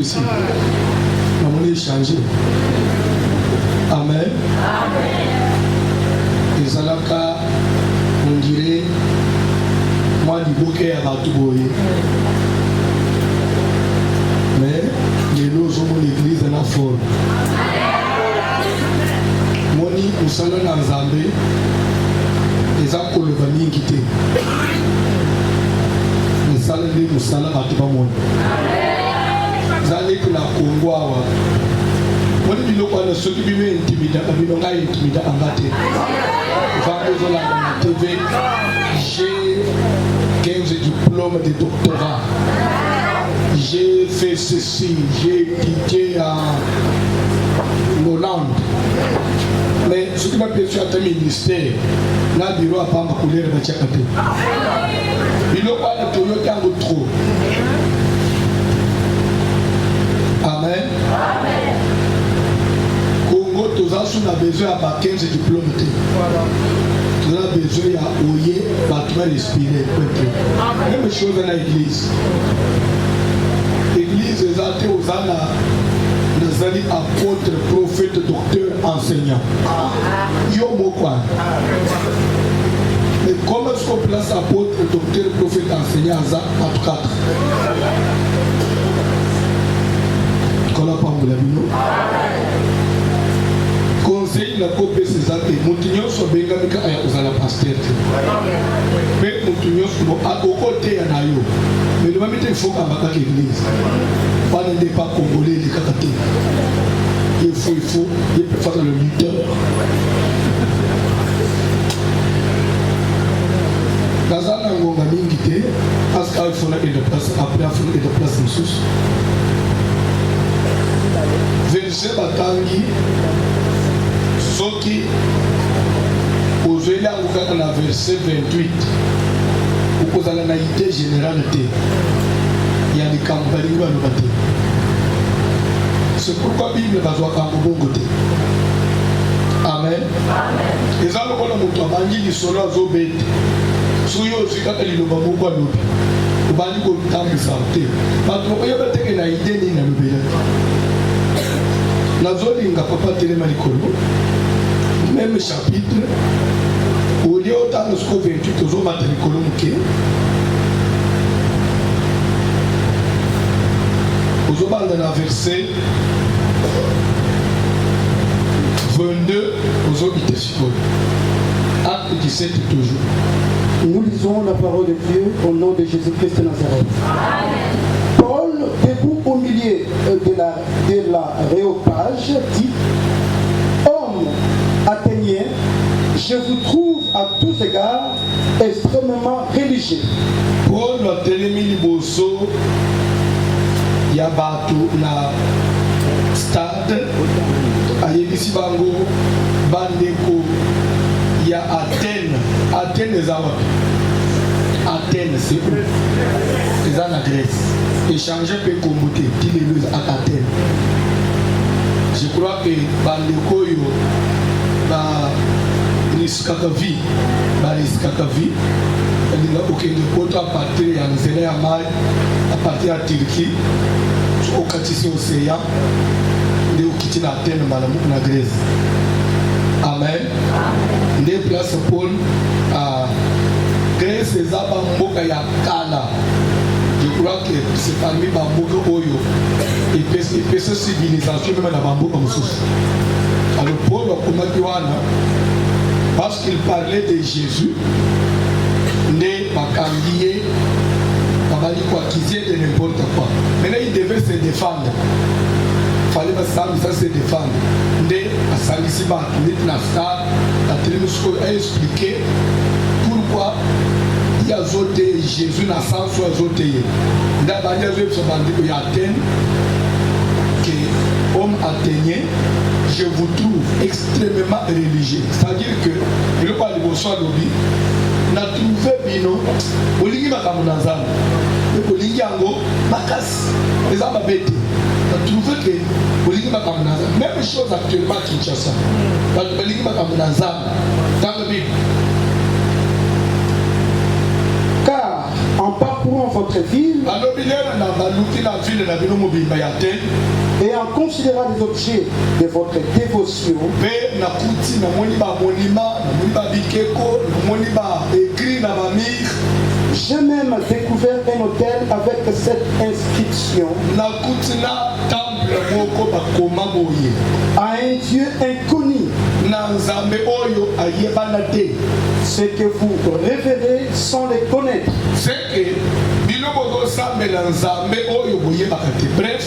Ici, on est changé. Amen. Les alaka, on dirait, moi, du bouquet à Batouboye. Mais les lots sont l'église en la forme. Moni, nous sommes dans Zambé, les accords de famille quittés. Les salles de nous sommes à Batouboye. Zali kuna kuongwawa wani biloko na soki bime intimida bilonga intimida angate vangozo la TV j'ai 15 diplômes de doctorat, j'ai fait ceci, j'ai étudié à Hollande, mais ce qui m'a perçu à ta ministère na bureau à Pamba couleur de Tchakate biloko na Toyota en trop. Amen. Congo, tous on a besoin à 15 diplômes. Nous avons besoin à ouiller, à respirer. Même chose dans l'église. L'église est athée aux ânes, nous allons apôtres, prophètes, docteurs, enseignants. Yomo quoi. Mais comment est-ce qu'on place apôtres, docteurs, prophètes, enseignants à 4? Conseil na copie ces athées. Moutinho so benga mika aya uzala pasteur. Mais Moutinho so a côté ya nayo. Mais le mamite il faut qu'à l'église. Pas ne pas congolais les kakate. Il faut faire le lutteur. Kazana ngonga mingi te parce qu'il faut na de place après il faut de place sous. Verset batangi soki ozweli yango kaka na verset 28 okozala na idée générale te ya likambo balingi baloba te. C'est pourquoi Bible bazwaka yango bongo te. Amen. Eza lokola moto abangi lisolo azobete soki ozwi kaka liloba moko alobi obandi kotambwisa te bato okoyeba teke na idée nini alobelaki. Nazolinga papa telema likolo même chapitre au lieu autant de ce qu'on 28 aux hommes likolo muke aux hommes dans la verset 22 aux hommes acte 17 toujours. Nous lisons la parole de Dieu au nom de Jésus-Christ de Nazareth. Paul, debout au milieu de l'aréopage, dit: Homme athénien, je vous trouve à tous égards extrêmement religieux. Paul a télémi liboso yabatu na stade ayebisi bango bandeko ya Athènes ezawapi. Athènes c'est où? C'est en Grèce. Échanger peut commuter Dileuse à Athènes. Je crois que bandeko yo ba riskaka vie elinga okende poto à partir ya nzela ya mai à partir ya Turquie okatisi océan nde okiti na Athènes malamuku na Grèce. Amen. Nde place Paul à Grèce eza bamboka ya kala. Je crois que c'est parmi bamboka oyo et cette civilisation même na bamboka mosusu. Alors Paul akomaki wana parce qu'il parlait de Jésus nde bakambi ye babali koaccuser de n'importe quoi. Maintenant il devait se défendre. Fallait ça se défendre. Nde asalisi bato neti na star atelemi sikoyo aexpliquer pourquoi il y a zoté Jésus na sens ou azote ye. Nde abandi azoyebisa bandeko ya Athènes que homme athénien, je vous trouve extrêmement religieux. C'est-à-dire que il ne parle pas de lobby. Na trouvé bino olingi makambo na nzambe olingi yango makasi eza mabete. Na trouvé que olingi makambo na nzambe. Même chose actuellement à Kinshasa. Bato olingi makambo na nzambe dans la Bible. Car en parcourant votre ville et en considérant les objets de votre dévotion, j'ai même découvert un hôtel avec cette inscription: à un Dieu inconnu. Ce que vous révérez sans les connaître. Bref,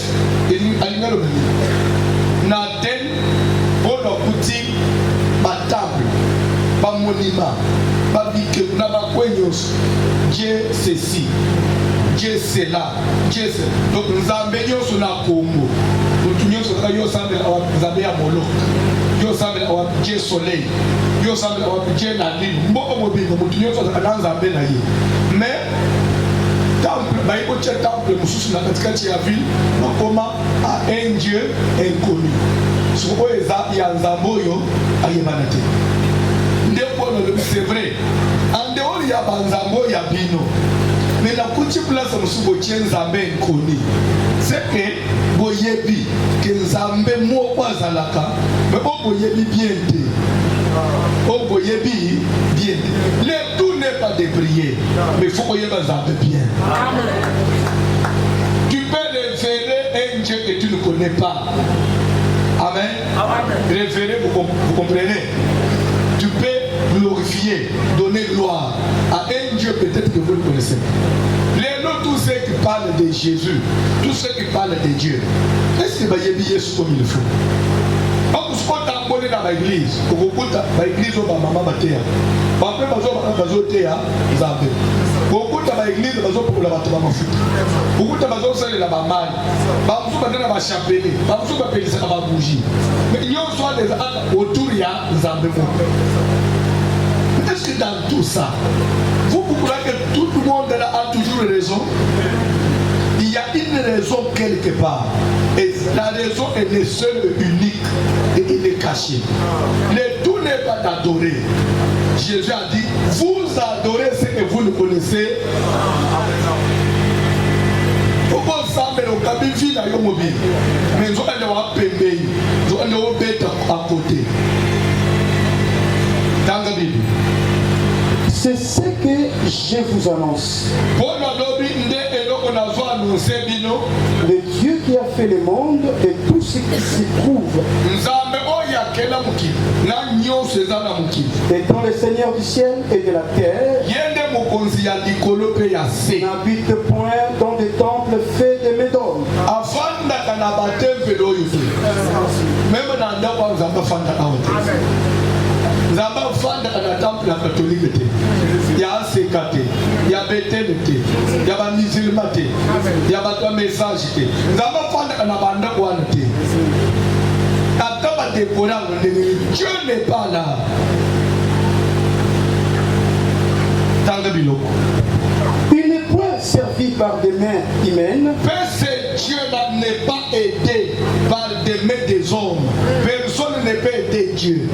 Dieu ceci, Dieu cela, Dieu cela. Donc nous avons sur la Congo. Nous avons Dieu Dieu soleil, Dieu Dieu la lune. Mais temple mususu na katikati ya ville nakoma à un Dieu inconnu. Soko eza ya nzambo oyo ayebana te. C'est vrai. En dehors ya banzambo ya bino. Mais la kuti place mususu botie nzambe inconnu. C'est que boyebi que nzambe moko azalaka, mais boyebi bien te. Boyebi bien te. Le tout n'est pas de prier, mais il faut que tu bien. Tu peux révérer un Dieu que tu ne connais pas. Amen. Révérer, vous comprenez? Tu peux glorifier, donner gloire à un Dieu peut-être que vous ne connaissez pas. Les noms, tous ceux qui parlent de Jésus, tous ceux qui parlent de Dieu, est-ce que vous avez bien comme il faut? Quand vous êtes dans l'église, vous êtes dans l'église, vous êtes dans maman Batéa. Vous êtes dans l'église, vous êtes dans l'église, vous êtes dans l'église, mais il y a des autour de est-ce que dans tout ça, vous croyez que tout le monde a toujours raison? Il y a une raison quelque part. Et la raison est le seul unique et il est caché. Le tout n'est pas d'adorer. Jésus a dit, vous adorez ce que vous ne connaissez. Pourquoi ça me le cabine à Yomobile? Mais nous allons payer, nous allons mettre à côté. Dans la Bible. C'est ce que je vous annonce. Le Dieu qui a fait le monde et tout ce qui s'y trouve. Étant le Seigneur du ciel et de la terre, n'habite point dans des temples faits de médor. Zamba fanda na temple catholique te. Ya sekate, ya betele te, ya ba musulman te, ya ba message te. Zamba fanda na banda kwana te. Ataba te pora Dieu n'est pas là. Tanga biloko. Il n'est point servi par des mains humaines. Dieu n'est pas aidé par des mains des hommes. Personne ne peut aider Dieu.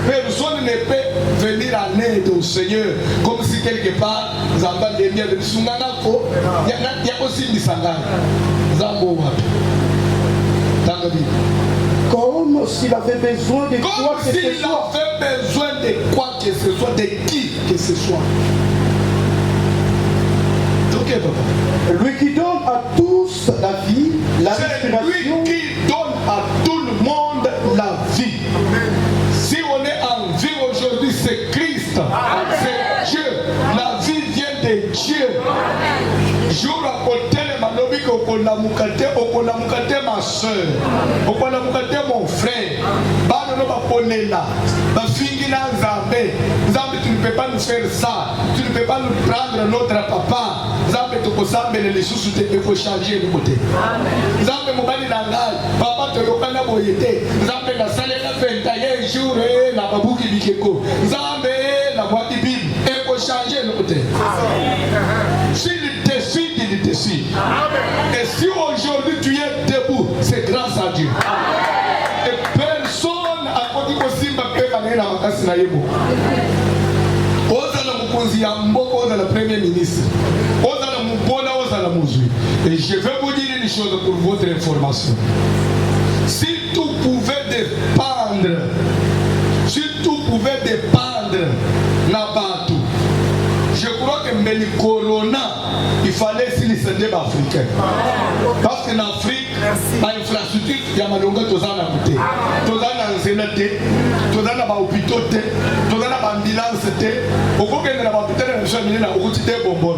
Personne ne peut venir en aide au Seigneur comme si quelque part Zamba de bien de Sunganako, il y a aussi des sanganes. Zambo wapi. Comme s'il avait besoin de quoi que ce soit. Comme s'il avait besoin de quoi que ce soit, de qui que ce soit. Ok, papa. Lui qui donne à tous la vie, la respiration. C'est lui qui donne à tout le monde la vie. Si on est en vie aujourd'hui, c'est Christ. C'est Dieu. La vie vient de Dieu. Jour à côté, ma soeur, mon frère, tu ne peux pas nous faire ça, tu ne peux pas nous prendre notre papa. Il faut changer de côté. Papa te lokana boyete, Nzambe na salela 21 jours na babuki bikeko. Nzambe na boîte Bible, il faut changer de côté. S'il décide, il décide. Et si aujourd'hui tu es debout, c'est grâce à Dieu. Et personne a dit que si ma paix va venir à ma casse na yebo. Oza na mokonzi ya mboka, ozala premier ministre, ozala mupona, ozala muzwi. Et je vais vous dire une chose pour votre information. Si tout pouvait dépendre, Nabatou, je crois que Mbeni Corona, il fallait s'il se débat africain. Parce qu'en Afrique, l'infrastructure, il y a malonga tozana côté. Tozana enseignement, tozana ba hôpitaux, tozana ba ambulance, au cours de la hôpital, on a mis la route de bonbon.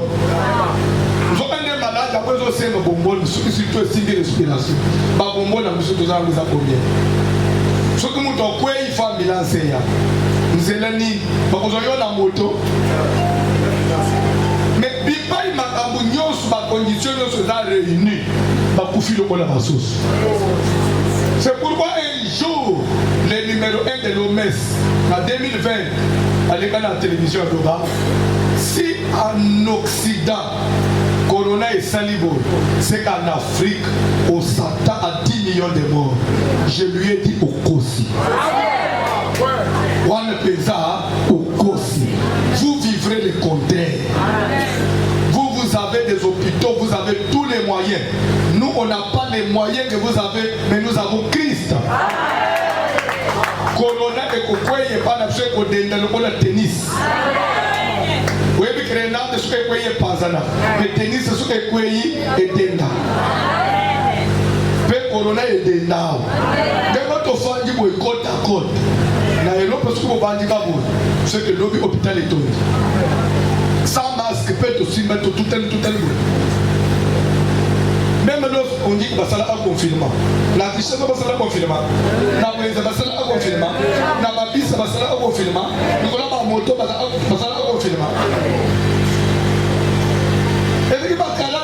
Nous avons des malades, après on sait le bonbon, surtout aussi de respiration. Ba bonbon, on a mis tozana vous a combien. Ce que nous avons fait, il faut ambulance. Nous avons dit, nous avons la moto. Mais Bipa, il m'a dit que les conditions sont réunies. C'est pourquoi un jour, le numéro 1 de l'OMS, en 2020, à l'écran de la télévision globale, si en Occident, Corona est salibo, c'est qu'en Afrique, on s'attend à 10 millions de morts. Je lui ai dit au Kossi. Vous vivrez le contraire. Vous avez des hôpitaux, vous avez tous les moyens. Nous, on n'a pas les moyens que vous avez, mais nous avons Christ. Corona et Kokoye n'est pas la chose qu'on a le tennis. Oui, mais Grenade, c'est ce que vous Panzana. Le tennis, c'est ce que vous et Denda. Mais Corona est Denda. Dès votre fan dit côte à côte. Na Europe, ce que vous avez dit, c'est que l'hôpital est tombé. Sans masque, peut aussi mettre tout tel. Même lorsqu'on dit que ça a confinement, la richesse va faire confinement, la moyenne va faire confinement, la mabis va faire confinement, le moto va faire confinement. Et puis, quand on a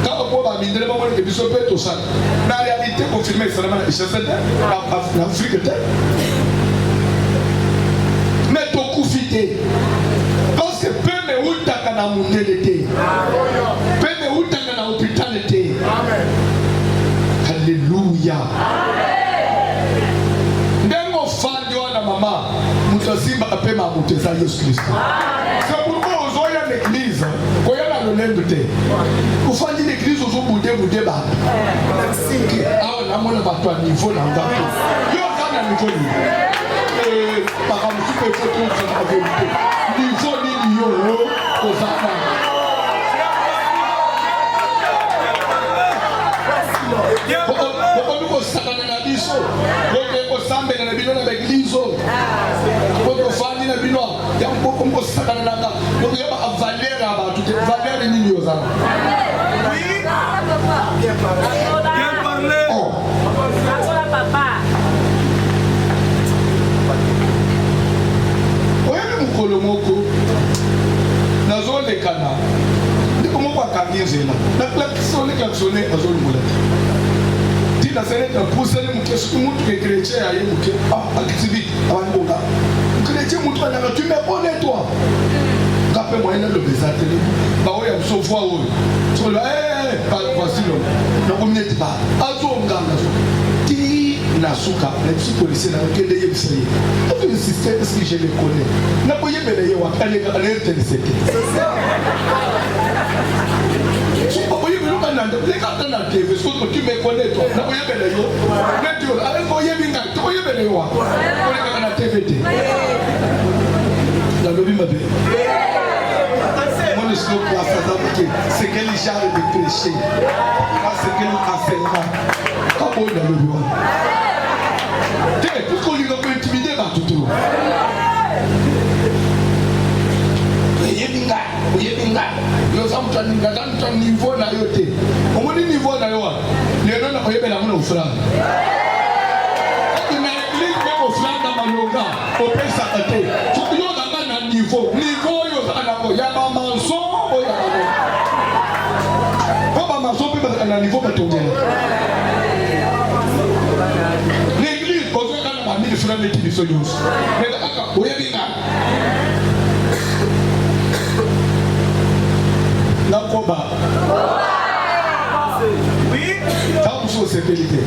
quand on va miner, on va dire que ça peut être ça. La réalité confirmée, c'est vraiment l'Afrique. Mais tout confité. Parce que peu me outa kana mundelete. Peu me outa kana hospitalite. Alléluia. Ndengo fandi wana mama, mutasimba apema muteza Yesu Kristo. C'est pourquoi ozoya l'église, koyana lolembete. Ufandi l'église ozobude ba. Ah na mona bato a niveau na ngapo. Yo kana niveau ni. Par exemple, tu peux faire tout ça avec niveau ni yo ozana. Pourquoi nous sakana na biso? Pourquoi sambe na bino na l'église? Pourquoi fandi na bino? Ya pourquoi sakana na nga? Pourquoi ya ba valeur ba tout valeur ni yo ozana. Oui. Bien parlé. Oh. Papa. Kolomoko nazo le kana ndiko moko akangizela na klaxone azolumula tina sele na pusele mukesu mutu ke chrétien aye muke activité abantu bonga chrétien mutu ana tu me connais toi kapé moyen le bezateli ba oya msofwa oyo so la voici l'homme na communauté ba azonganga so ti nasuka na petit policier na kende yebiseye avec le système parce que je le connais na koyebele ye wa kaleka alerte de cette so koyebele ka nanda le ka tana TV so tu me connais toi na koyebele yo na tu ale koyebinga to koyebele yo wa koleka na TV la lobi mabe mon slow class ça c'est quel genre de péché c'est quel enseignement comment la lobi wa pourquoi on lui a intimidé par tout le monde? Nous sommes dans un niveau na yote. Au moins niveau na yote. Les gens n'ont pas la main au frère. Dans l'église même au frère dans Maloga, au pays sacré. Tout le monde a un niveau. Niveau yo anako. Ya ba manso o ya ba. Ba manso peut être à niveau pas tout. L'église pose quand même mis le frère de qui sont tous. Mais d'accord, oui bien. La koba. Oui. Tant sur sécurité.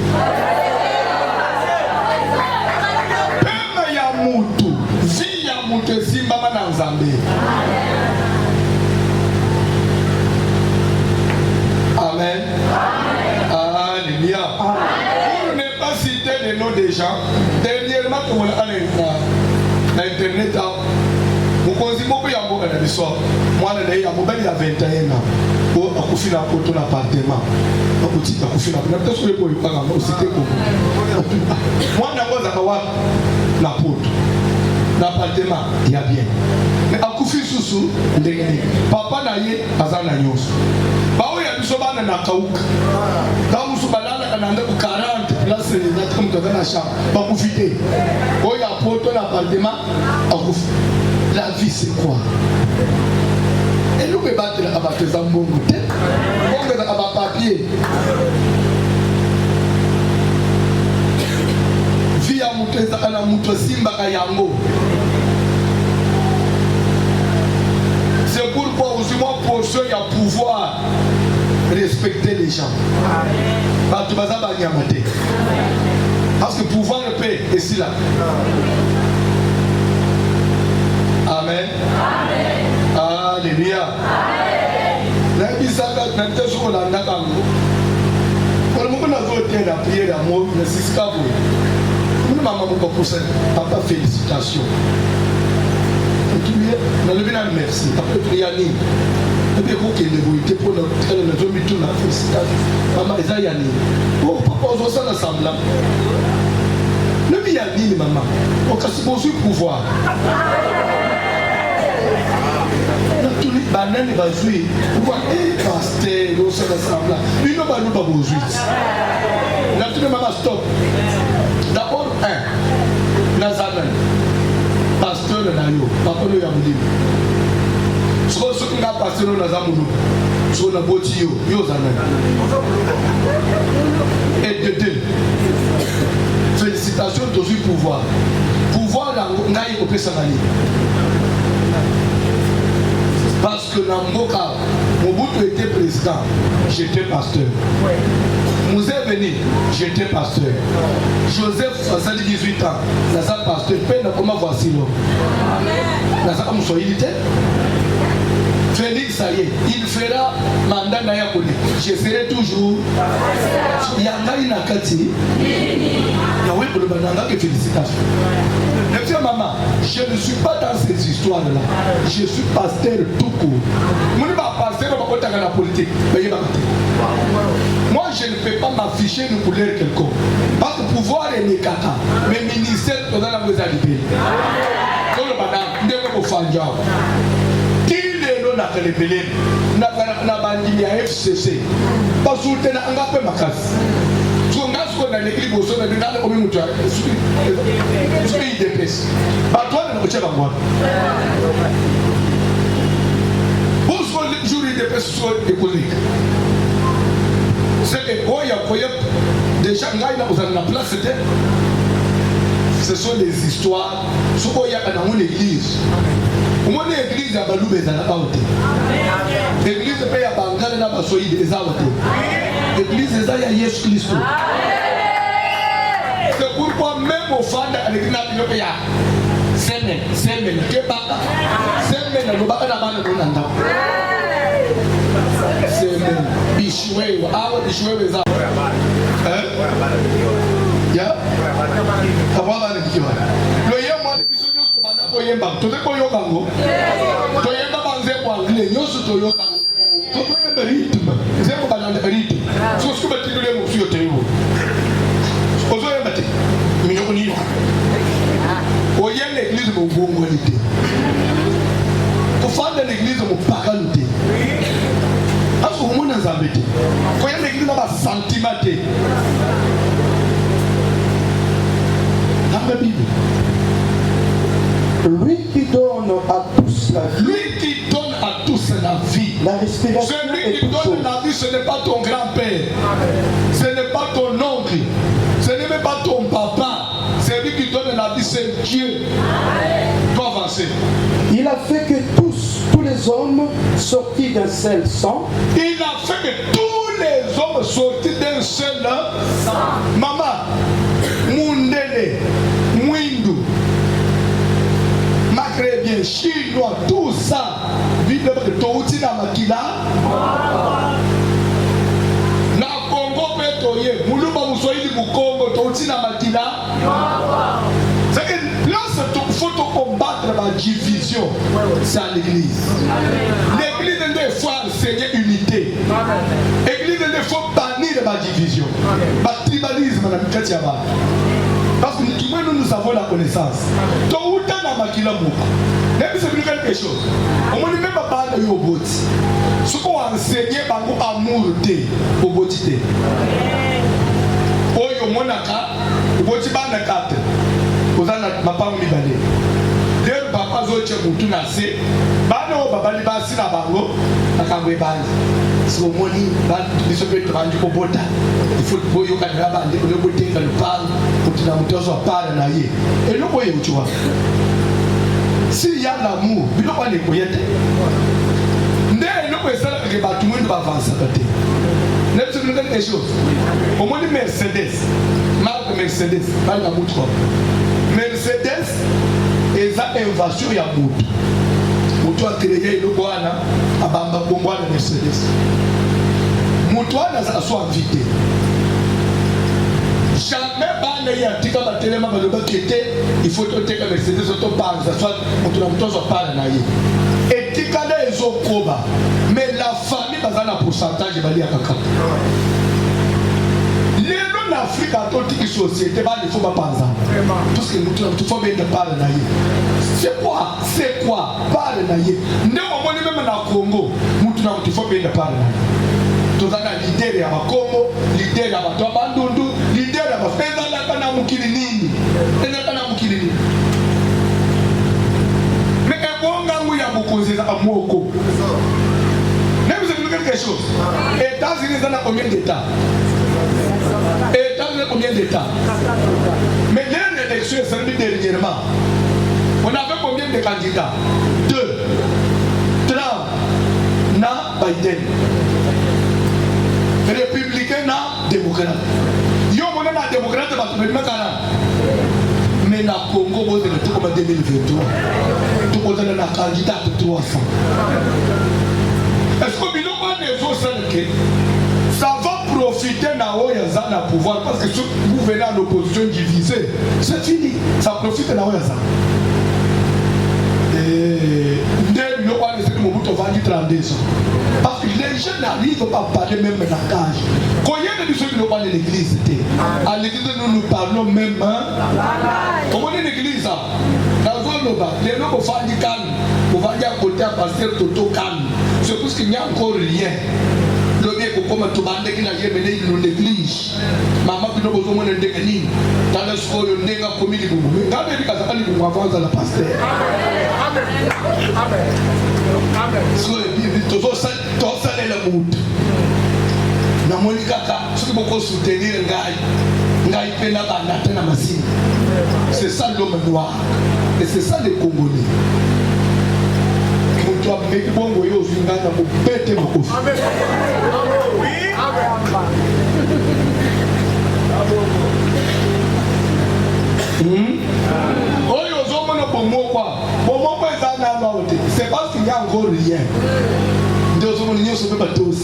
Pema ya mutu, vi ya mutu simbama na Nzambe. Amen. Alléluia. Pour ne pas citer les noms des gens, dernièrement, comme on a dans Internet, mukonzi moko ya mboka na biso mwana na ya mobali ya 21 ans ko akufina poto na appartement akutika kufina na mtoto wewe kwa ipanga usite ko mwana ngoza kwa wapi na poto na appartement ya bien mais akufi susu ndenge papa na ye azana nyoso bawo ya biso bana na kauka kama musu balala anaenda ku 40 place na tukamtoka na shamba bakufite ko ya poto na appartement akufi. La vie c'est quoi? Et nous me battre à battre dans mon côté, on me à papier. Vie à monter à la moto simba kayango. C'est pourquoi aussi moi pour ceux qui ont pouvoir respecter les gens. Parce que pouvoir le paix est si là. Amen. Alléluia. La bisaka nante soko na ndaka ngo. Pour mo na zo te la prière d'amour na siskabo. Mon maman mo ko pousser. Papa félicitations. Tu na lever na merci. Papa prière ni. Et puis ko ke de pour na zo mi tout na félicitations. Maman eza ya ni. Oh papa zo ça na semblant. Le bi ya ni maman. O kasi bo su pouvoir. Banane bazui pourquoi pasteur au sein de l'assemblée lui non ba nous pas besoin la tout le maman stop d'abord nazanan pasteur na yo papa no ya mudi so nga pasteur na zamudu so na boti yo zanan et de deux félicitations tous pouvoir la ngai au pesamani. Parce que Namboka, Mobutu était président, j'étais pasteur. Mouzé-Beni, j'étais pasteur. Joseph, ça dit 18 ans, Nazar pasteur, peine comment voici l'homme. Nazar comme soyité. Félix, ça y est, il fera mandat Nayakoli. Je serai toujours. Yangaï Nakati. Yahweh pour le mandat que félicitations. Mais tiens, maman, je ne suis pas dans ces histoires-là. Je suis pasteur tout court. Je ne suis pas pasteur dans la politique. Moi, je ne peux pas m'afficher une couleur quelconque. Parce que pouvoir est mes kaka. Mais ministère, dans la maison du pays. Dans le madame, il y a un fanja. Qui est là dans le pays? Na bandimi ya FCC. Parce que tu n'as pas ma casse. Na l'église au sol de la communauté je suis IDPS pas toi ne me tiens pas moi pour ce jour IDPS sur économique c'est que oh il y a déjà na place ce sont des histoires ce qu'il y a dans mon église mon église a balou bezala baote l'église paye à bangala na basoyi des aote l'église eza ya Yesu Kristo. C'est pourquoi même au fond de l'église, Semen, Kebaka, Semen, Lobaka, Nabana, Bonanda. Semen, Bishwe, our Bishwe is up. Yeah? Comment va le dire? Le Yama, le Bishwe, to Yemba, to the Koyokango, to Yemba Banze, le Yosu to Yoka, to Yemba Ritum, Zemba and the Ritum, so Scuba to them of your table. Au y a l'église au bon qualité. Au fond de l'église au paralité. Parce que vous m'en avez dit. Quand il y a l'église à sentimenté. Dans la Bible. Lui qui donne à tous la vie. Lui qui donne à tous la vie. La respiration. Celui qui donne la vie, ce n'est pas ton grand-père. Ce n'est pas ton oncle. Ce n'est même pas ton papa. C'est lui qui donne la vie, c'est Dieu. Tu avancer. Il a fait que tous les hommes sortis d'un seul sang. Il a fait que tous les hommes sortis d'un seul sang. Maman, Mundele, Mwindu, les Chinois, tout ça, vite de Touti na Makila. Na Congo Petoye, Mouluba Moussoïdi Moukongo, Touti na Makila. C'est une place où il faut combattre la division. C'est à l'église. L'église ne faut enseigner unité. L'église ne faut bannir la division. Le tribalisme, parce que nous avons la connaissance. Donc, où est-ce Makila Mouka? Même si c'est quelque chose. On ne peut même pas parler de Yoboti. Ce qu'on enseigne, c'est l'amour de Yoboti. Oyo monaka, Yoboti banakate. Ozana mapango mibale. Lero papa zoche mutu na se. Bano babali basi na bango nakangwe bandi. So moni bandi bisope tbanji ko bota. Football yo kana bandi ko botenga lupango kutina mutozo apara na ye. Eloko ye uchiwa. Si ya l'amour, biloko ne koyete. Nde eloko esala ke batu mwendo ba avancer kate. Ne peut nous quelque chose. Au moins Mercedes, marque Mercedes, marque la moto. Mercedes est une invasion ya moto. Moto a créé le Boana, à Bamba Bomboana Mercedes. Moto a soit invité. Jamais Bana y a tika batelema baloba kete, il faut te teka Mercedes auto parle, ça soit moto na moto soit parle na ye. Et tika na ezo koba. Mais la famille a un pourcentage de Bali à Kaka. Les Afrique a toute une société, il faut pas penser. Tout ce que nous faut bien parler d'ailleurs. C'est quoi? C'est quoi? Parler d'ailleurs. Nous, on est même dans le Congo, il faut bien parler d'ailleurs. Tout ça, l'idée à Congo, l'idée à Bandundu, l'idée à Fendala Mukilini. Mais un bon gang où il y a beaucoup de Moko. Même si vous avez quelque chose, les États-Unis ont combien d'États? Les États-Unis ont combien d'États? Mais les élections sont dernièrement. On avait combien de candidats? 2. Trump, na Biden. Républicain, na démocrate. Yo, on a un démocrate, mais na Congo, vous avez tout comme 2023. Tout le monde a un candidat de 300. Est-ce que ça va profiter de la pouvoir parce que si vous venez en opposition divisée, c'est fini. Ça profite de la Oyaza. Et parce que les gens n'arrivent pas à parler même dans la cage. Combien de ceux qui n'ont pas de l'église? À l'église, nous parlons même. Comment est l'église? Les gens qui font du calme, on va dire à côté à pasteur Toto calme. C'est parce qu'il n'y a encore rien. Le bien pour comment tu bandes qui n'a jamais mené une église. Maman qui n'a pas besoin de dégainer. Dans le score, le nègre a commis les boubous. Mais quand il y a des gens qui vont avancer dans la pasteur. Amen. Amen. Tu vas saler la moute. Na monikaka, ceux qui vont soutenir Ngaï Pena Banate na Massine. C'est ça l'homme noir. Et c'est ça les Congolais. Tu as mis bon voyage aux Ungana pour péter ma couche. C'est parce qu'il n'y a encore rien. Nous sommes pas tous.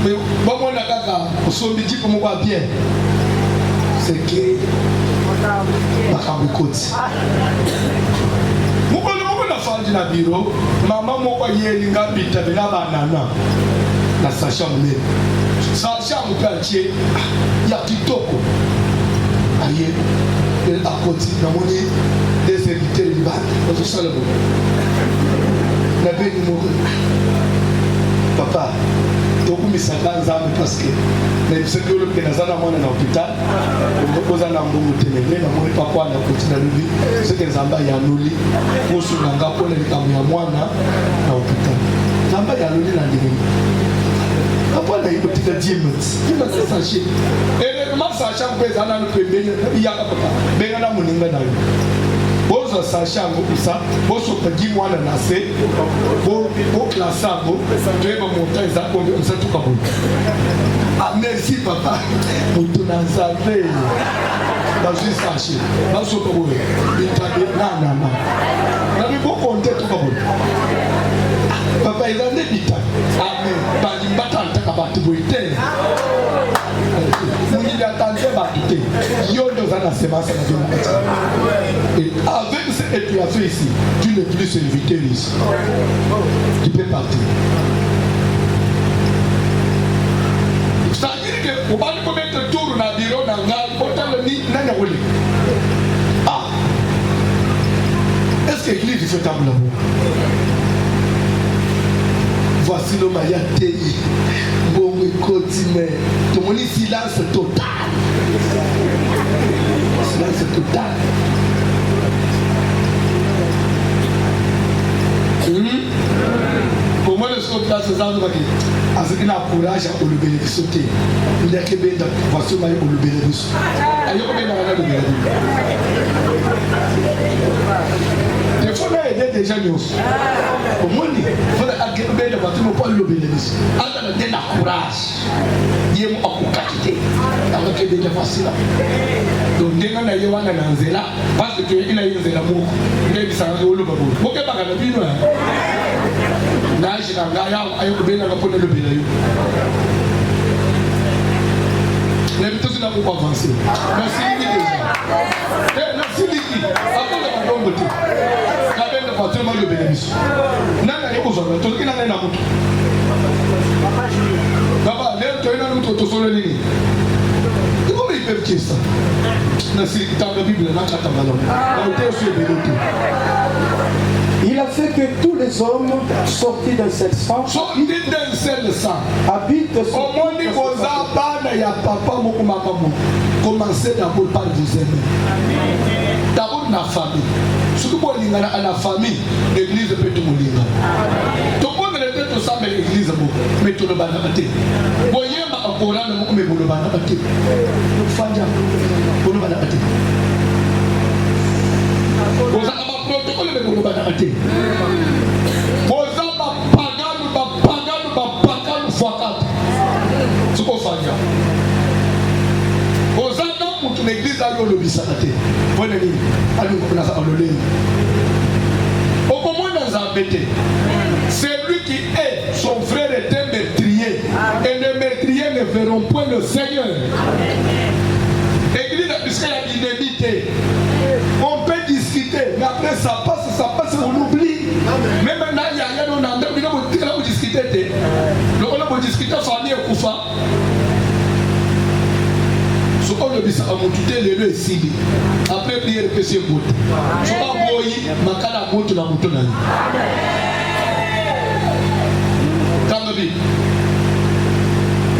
Mais bon, on a caca, on s'en dit pour moi bien. C'est que na biro mama moko yelinga bitabela banana na Sacha Mule Sacha Mupachie ya kitoko aye à côté na moni des serviteurs du bar au salon na beni mo papa donc misaka nzambe parce que mais c'est que le kenazana mwana na hôpital on posa na mbongo tenele na moni papa na kotina lubi c'est que nzamba ya nuli kosu nanga pole likamu ya mwana na hôpital nzamba ya nuli na ndenge papa na yibo tika 10 minutes il va se sacher et le ma sacha mpeza na pembeni ya papa benga na muninga na yo bozo sacha ngopisa bozo pagi mwana na se bo klasango tueba monta ezako msatu kabou. Ah merci papa mutu na nzambe bazu sache bazo kabou itabe na na bibo bato boye te mokili atande bato te yo nde oza na semence na bino kati et avec ce que tu as fait ici tu n'es plus serviteur ici tu peux partir. C'est-à-dire que on va nous mettre tour na bureau na ngai potalo ni nana wole ah est-ce que l'église fait table là? Voici le Maya Tei. Bon, continue. Tout le monde silence total. Silence total. Pour moi, le scope là, c'est ça. Parce qu'il a courage à le bénéficier. Il y a que bien de voici le Maya pour le bénéficier. Il y a combien de le bénéficier? Il faut aider des gens. Au moins, il faut aider les gens pour le bénéfice. Alors, il y a courage. Il y a un qualité. Alors, il y a des faciles. Donc, il y a un zéla. Parce que il y a un zéla. Il y a un zéla. Il y a un zéla. Il y a un zéla. Les méthodes n'ont pas avancé. Merci déjà. Merci Liki. Après le ballon de tout. La belle de tellement de bénéfices. N'a pas de besoin. Tout qui n'a rien à moto. Papa, l'air tu as une autre sur le lit. Comment ils peuvent dire ça? Merci. Dans la Bible, n'a pas de ballon. Il a fait que tous les hommes sortis d'un seul sang habitent sur commencez d'abord par vous aimer. D'abord la famille. Surtout pour la famille, l'église peut tout mourir. Tout le monde est tout ça, mais l'église mais tout le monde a battu. Voyez ma Coran, mais vous le banana battu. Fanja, vous le banana battu. Vous avez un protocole, mais vous le banana battu. Vous avez un pagan, focat. C'est quoi Fanja? Pour l'église, à l'obissanate. Voilà, au moins dans un bêté, celui qui est son frère est un meurtrier, et les meurtriers ne verront point le Seigneur. L'église, puisqu'il y a l'inévité, on peut discuter, mais après ça passe, on oublie. Mais maintenant, il y a rien, on a discuté. On a discuté, famille et Koufa. Après prière que c'est beau. Je ne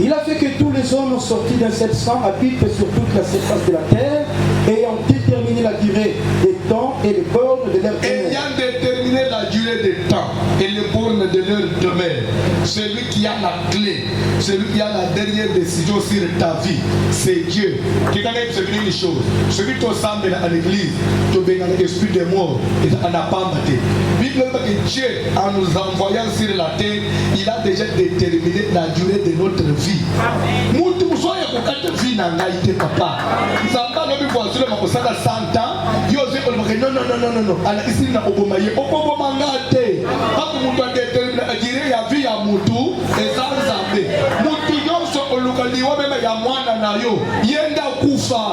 Il a fait que tous les hommes sortis d'un seul sang habitent sur toute la surface de la terre, ayant déterminé la durée des temps et les bornes de leur demeure. Ayant déterminé la durée des temps et les bornes de leur demeure. Celui qui a la clé, celui qui a la dernière décision sur ta vie, c'est Dieu. Qui connaît une chose. Celui qui ressemble à l'église, tu es dans l'esprit des morts et on n'a pas battu. Bible dit que Dieu, en nous envoyant sur la terre, il a déjà déterminé la durée de notre vie. Nous soyons pour quatre vies dans la vie, papa. Nous avons pas vu pour cela, mais 100 ans. Non. Alors ici, nous avons Obomaye. Obomangate. Quand nous avons déterminé la durée de la vie à Moutou, et ça nous a fait. Moutou, nous sommes au localité, même il y a moins d'anayo. Yenda Koufa.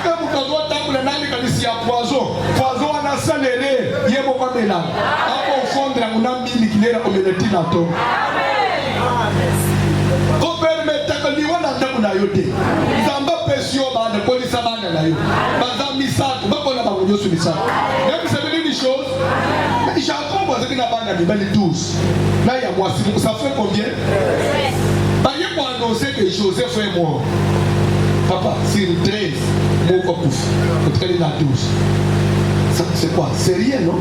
Quand vous avez un temple, vous avez un poison. Poison, on a saléré. Yemo Kamela. Après, au fond, on a mis l'équilibre au Ménétinato. Zamba pesio bande polisa bande na yo. Bazami sato bakona bakunyo su misako. Même c'est une chose. Mais Jacob was in a bande de bali tous. Là il y a moi ça fait combien? Bah il faut annoncer que Joseph est mort. Papa, c'est 13 mots comme pouf. Peut être la 12. Ça c'est quoi? C'est rien non?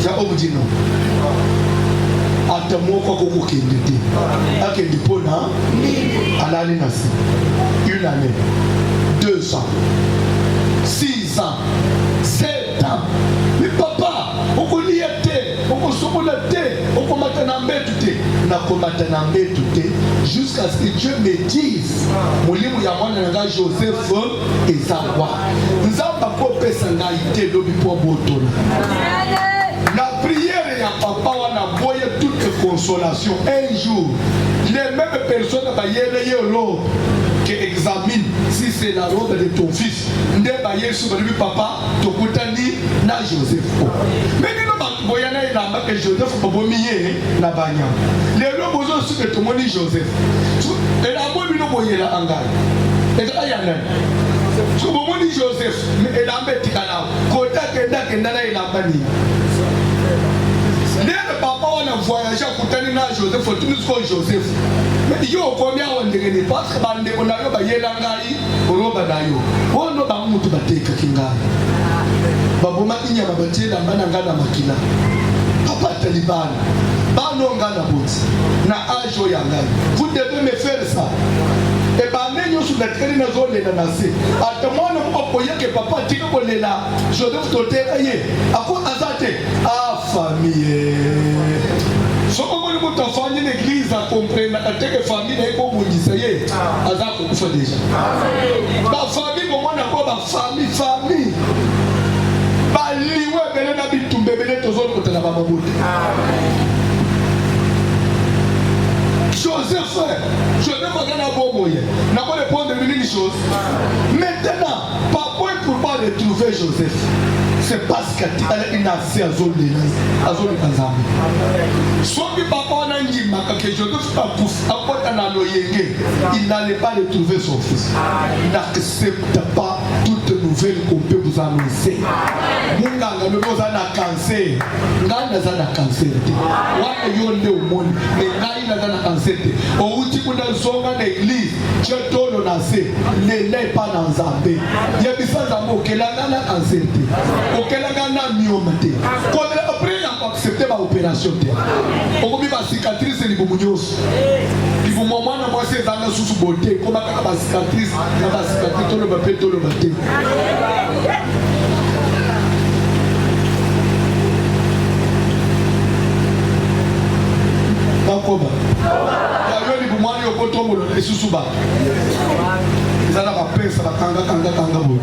Jacob dit non. Atamoko koko kendete akende pona alali nasi une année 2 ans 6 ans 7 ans mais papa okolia te okosokola te okomata na mbetu te nakomata na mbetu te jusqu'à ce que Dieu me dise molimo ya mwana nga Joseph ezakwa nzamba kopesa ngai te lobi po botola. La prière ya papa wana boye toute consolation. Un jour, les mêmes personnes qui examinent si c'est la robe de ton fils. Papa, Tokutani, na Joseph. Mais nous avons que Joseph a na Banya. Les gens qui ont tout le monde Joseph. Et la bonne nous la Angal. Et là, il y a un. Si vous avez Joseph, mais il a un petit canal. Kota Kenda Kenda, il a un bani. Le papa on a voyagé à Koutani na Joseph, faut tout ce Joseph. Mais il y a combien on dirait pas que bande on a eu bayelangai, roba dayo. On no ba mutu bateka kinga. Baboma inya babate na bananga na makina. Papa Taliban. Bano ngana boti. Na ajo yangai. Vous devez me faire ça. Et ben nous sur la traîne na zone na nasi. Atamwana mpopoye ke papa tiko bolela. Joseph totekaye. Ako azate. Ah famille. So comme nous t'en famille l'église à comprendre que famille est comme on disait hier. Azako kufa déjà. Ba famille comment on a quoi famille. Ba liwe bele na bitumbe bele tozolo kotana ba mabote. Joseph, je ne vois rien à Bomoye. N'a pas répondre une chose. Maintenant, pourquoi il ne peut pas retrouver Joseph? C'est parce qu'il a assez à zone Kazami. Soit que papa n'a dit que Joseph n'a il n'allait pas retrouver son fils. Il n'accepte pas toute nouvelle qu'on peut vous annoncer. Munga le mot a cancer. Ngana zana cancer. Wa yonde au monde. Mais ngai na zana cancer. Au uti kuna zonga na église. Chotolo na se. Ne l'est pas dans Zambé. Yebisa zambo kelanga na cancer. Okelanga na myomate. Quand après il a accepté ma opération. On a mis ma cicatrice et les boumounyos. Il faut moment na moi c'est dans la sous beauté. Comment ma cicatrice, ma cicatrice tout le matin tout le matin. Bakoba. Ya yoni bumani okotomolo esusuba. Zana ba pensa ba kanga bo.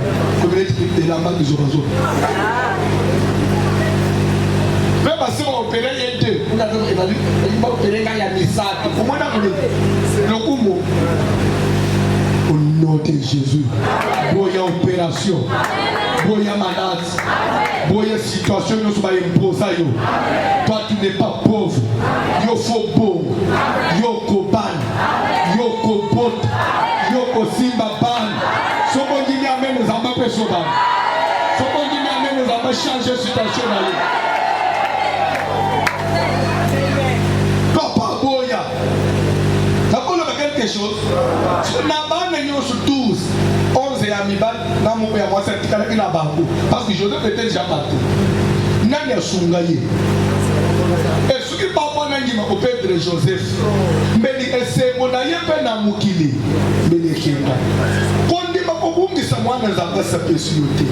Community de la banque de Zobazo. Même si on opère les deux, on a dit on va opérer quand il y a des sacs. Comment on a dit le coup au nom de Jésus. Boya opération. Boya malade. Boya situation nous va imposer yo. Toi tu n'es pas pauvre. Yo faut beau. Yo koban. Yo kopot. Yo kosimba ban. Somo ngini amen nous amba pesoba. Somo ngini amen nous amba changer situation là. Papa boya. Ça parle de quelque chose. Na bana nyo sur 12. 11 ya mibal na mo ya mwasa tikala ina bango parce que Joseph était déjà parti. Nani asungaye. Et ce qui papa na ngima ko Pedro Joseph. Mbeli esengo na yepe na mukili. Mbeli kinga. Kondi makobungisa mwana za basa pesiote.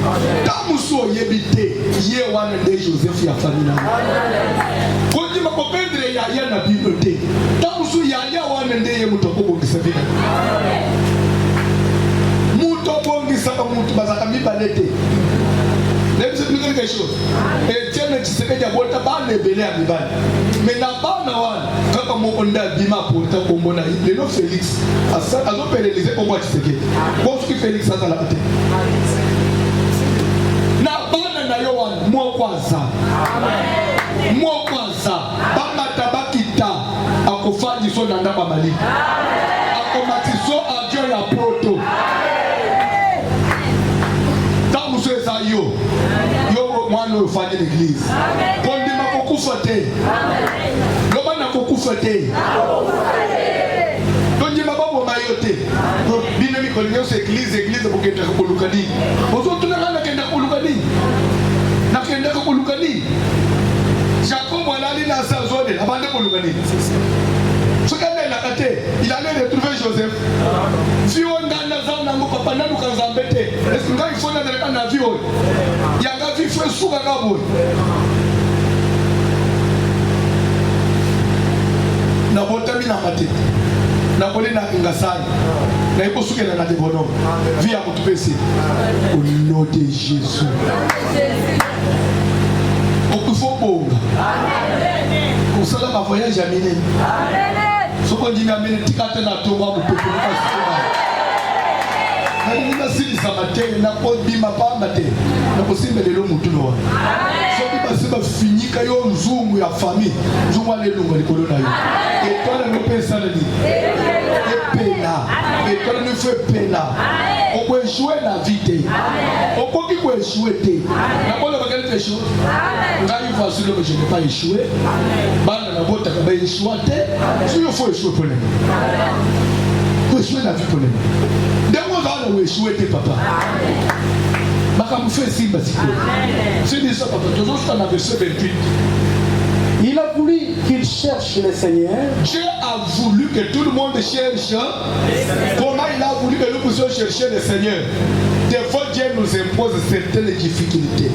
Tamuso yebite ye wana de Joseph ya famina. Kondi makopedre ya na bibliothèque. Tamuso ya wana ndeye mutokobungisa vile. Mutobongisa mutu bazaka mibalete. Let me say quelque chose. Et tiens, tu sais que tu as volé par les bélés à Mibal. Mais n'a pas d'avoir, quand on a bima pour ta combo, le nom Félix, à ça, à l'opérer les pour moi, tu sais que. Bon, ce qui Félix a dans la tête. N'a pas d'avoir, moi, quoi ça. Moi, quoi ça. Bama tabakita, à Kofa, ils sont dans la Bamali. À Komatiso, à Dieu, la proto. Yo mwana ufanye l'église. Kondima kokufa te. Loba na kokufa te. Kondima babo mayote. Bino mi kolinyo se église bokenda kolukani. Ozoto na kenda kolukani. Na kenda kolukani. Jacob alali na sa zone abande kolukani. Ce qu'il a fait, il allait retrouver Joseph. Si on a un nango papa nanu kanzambete, est-ce qu'il faut un avion? Il y a un avion fait sous la gabo. Na botami na mate. Na boli na ngasani. Na ipo suke na debono. Via mutupesi. Au nom de Jésus. Au faut bonga. ça ma voyage à Mine. Ce qu'on dit à Mine, tu as un atome pour pouvoir nasilisa matene nakobima pamba te nakosimbelela mutuno soki basi bafinyika yo nzungu ya famille nzungu alelunga likolo na yo etwala nopesana ni epela etwala nofe epela okoeshue na vie te okoki koeshue te nakoloba quelque chose ngai voici le que je n'ai pas échoué bana nabotaka baeshua te so yo faut échouer pour échouer na vie pour où échouer tes papa. C'est ça, papa. Toujours dans la verset 28. Il a voulu qu'il cherche le Seigneur. Dieu a voulu que tout le monde cherche. Comment il a voulu que nous puissions chercher le Seigneur? Des fois, Dieu nous impose certaines difficultés,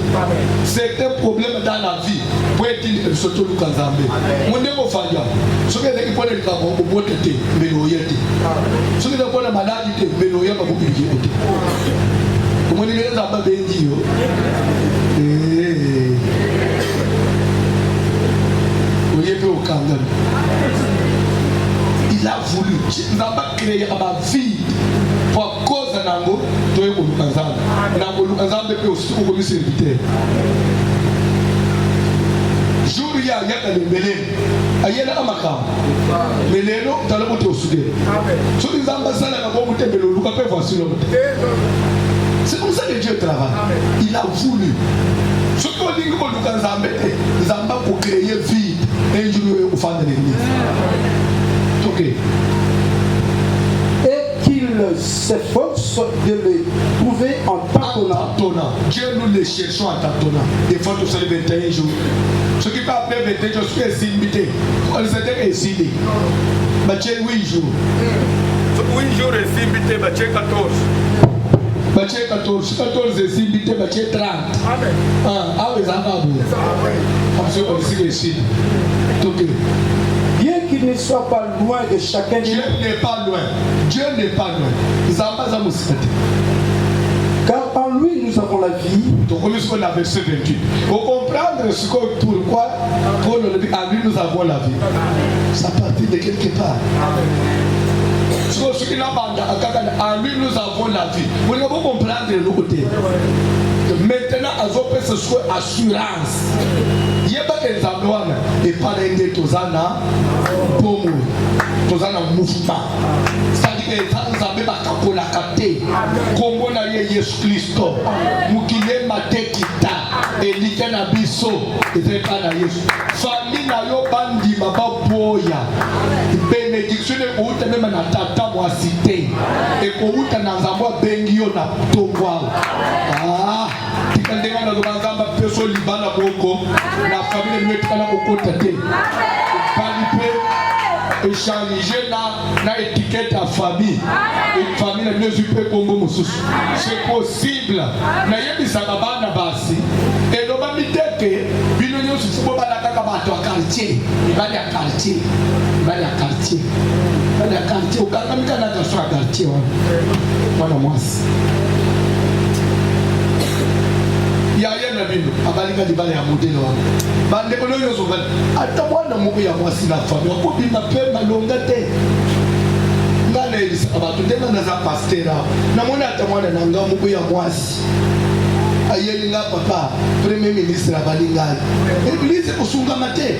certains problèmes dans la vie. Pour être surtout le Kazambe. Mon Dieu, mon Faya. Ce qui est qui le cas, on peut être méloyé. Ce qui est la maladie, méloyé, on peut être. Comment il est là-bas, Bendio? Il a voulu, il n'a pas créé ma vie pour cause de Nango, tu es au Lukazam. Nango Lukazam peut aussi comme serviteur. Jour il y a des Mélènes, il y a des Amakam. Mélènes, tu as le mot au Soudan. Sur les ambassades, il y a un mot de Lukazam. C'est comme ça que Dieu travaille. Il a voulu. Ce qu'on dit que nous avons pour créer vie et jouer au fond de l'église. Ok. Et qu'il s'efforce de le trouver en tâtonnant. Dieu nous les cherchons en tâtonnant. Des fois, nous sommes 21 jours. Ce qui peut appeler 21 jours, c'est exilé. On les a exilés. Mais Dieu 8 jours. 8 jours exilés, mais Dieu 14. Baché 14 et 6 bité baché 30. Amen. Ah oui, ça va bien. Parce qu'on sait que c'est tout. Bien qu'il ne soit pas loin de chacun. Dieu n'est pas loin. Dieu n'est pas loin. Car en lui nous avons la vie. Donc on est la verset 28. Pour comprendre ce pourquoi Paul le dit, en lui nous avons la vie. Ça partit de quelque part. En lui nous avons la vie. Vous devez comprendre le côté. Maintenant, à ce soit assurance. Il n'y a pas que Zamouana et pas d'aider Tozana pour nous. Tozana mouvement. C'est-à-dire que Zambe Bakakola Kate, Kongo na Yesu Christo, Mukile Matekita, Elite na Biso, et pas na Yesu. Famille na yo bandi baba boya. Bénédiction est où tu même na tata moi cité. Et pour où tu na Zambo bengio na tongwa. Ah. Tikandega na lobangamba peso libana boko. La famille ne peut pas okota te. Palipe échanger na étiquette à famille. Une famille ne peut pas Congo mususu. C'est possible. Na yebisa bana basi. Et loba miteke bino nyosu fubo bana kaka bato a quartier. Ibali ya quartier. Ibali ya quartier. Ibali ya quartier. Ukangamika na kaswa quartier wana mwasi. Ya yena bino abalika libale ya modelo wa bande kono yozo bale atamwana muku ya mwasi na famille ko bina pemba longa te ngana elisa abantu ndena na za pastera na mona atamwana na nga muku ya mwasi ayeli nga papa premier ministre abalinga église kusunga mate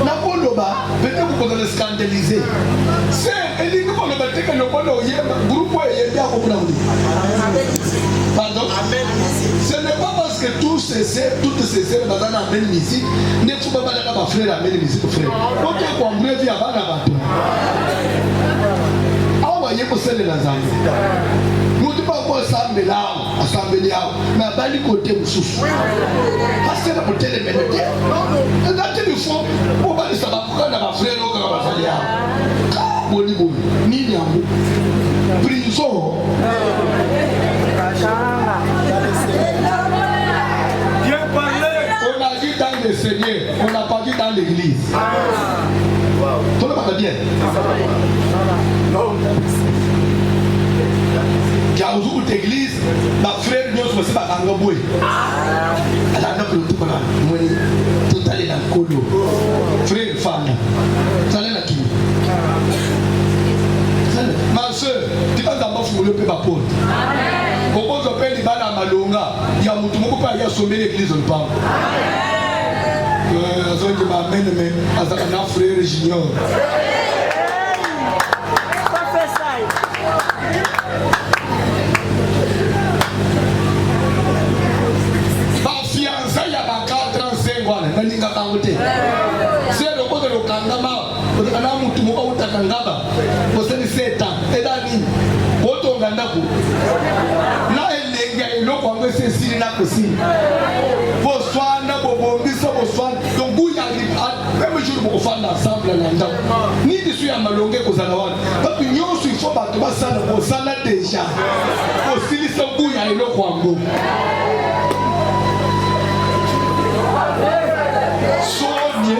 na koloba bete ko ko scandaliser c'est elingi ko loba teke lokola oyemba groupe oyemba ko kuna mudi. Pardon? Amen. Ce n'est pas parce que toutes ces sœurs dans la même musique, ne faut pas parler à ma frère, la même musique, frère. Ok, quoi, on brûle via Banabato. Ah, voyez, vous savez, la Zambie. Nous ne pouvons pas assembler là, mais à Bali côté, vous souffrez. Parce que la beauté est ménotée. Et là, il faut, pour pas les savoir, pourquoi ma frère, on va faire là. Bolibou, ni Niamou. Prison. Dieu parlait. On a dit dans le Seigneur, on n'a pas dit dans l'église. Tout le monde va bien. Car vous l'église, ma frère nous aussi pas engagé. Elle a pas le tout là. Moi tout aller dans likolo frère fana salela kimi ma soeur tibanza mafungolo pe ba porte okozo pe libala malonga ya mutu moko pa ya somber l'église le pam azongi ma mene azaka na frère junior c'est le côté de Kangama, le Kanamu to Mouta Kangaba, pour se seta, et Dani, Poto Gandaku. Là, il y a une autre qui s'est signé la cuisine. Pour soin, pour Bissau, pour soin, donc vous y allez, même jour pour faire l'ensemble à l'endroit. Ni de suite à Malongue aux Alawan. Parce que nous, il faut pas que ça pour ça là déjà. Pour s'il s'en bouille à une autre Wango. Soni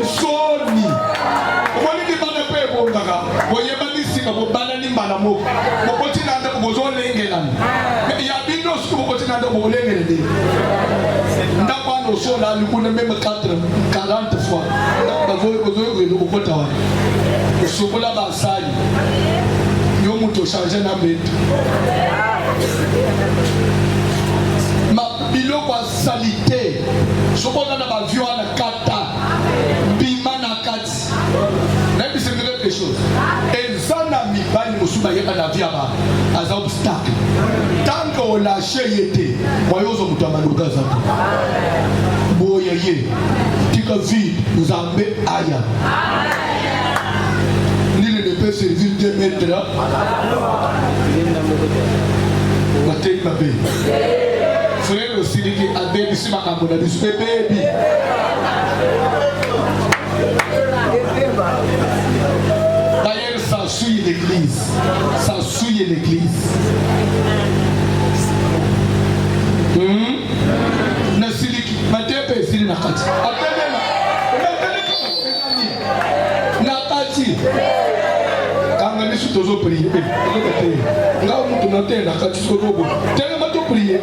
wali ni bana pe ko ngaka boye bani singa bo bana ni mbala mo ko tinanda ko bozo lengelana ya bino su ko tinanda ko lengele de nda kwa no so la lu kuna même 40 fois da bozo ko tawa so ko la ba sai yo muto changer na metu ma bilo kwa salite so ko na ba vio na kata bimana kati na bi c'est quelque chose et ça na mi bani musuba yeka na via ba as obstacle tant qu'on lâche yete moyozo mutu amaluka zako boyeye tika vide nzambe aya nile ne peut servir 2 mètres matei mabe frère aussi dit à baby si makambo na bisu baby d'ailleurs ça souille l'église na siliki matepe sili na kati apelena na kati kanga nisu tozo prier nga mutu na tena kati sozo bo tena mato prier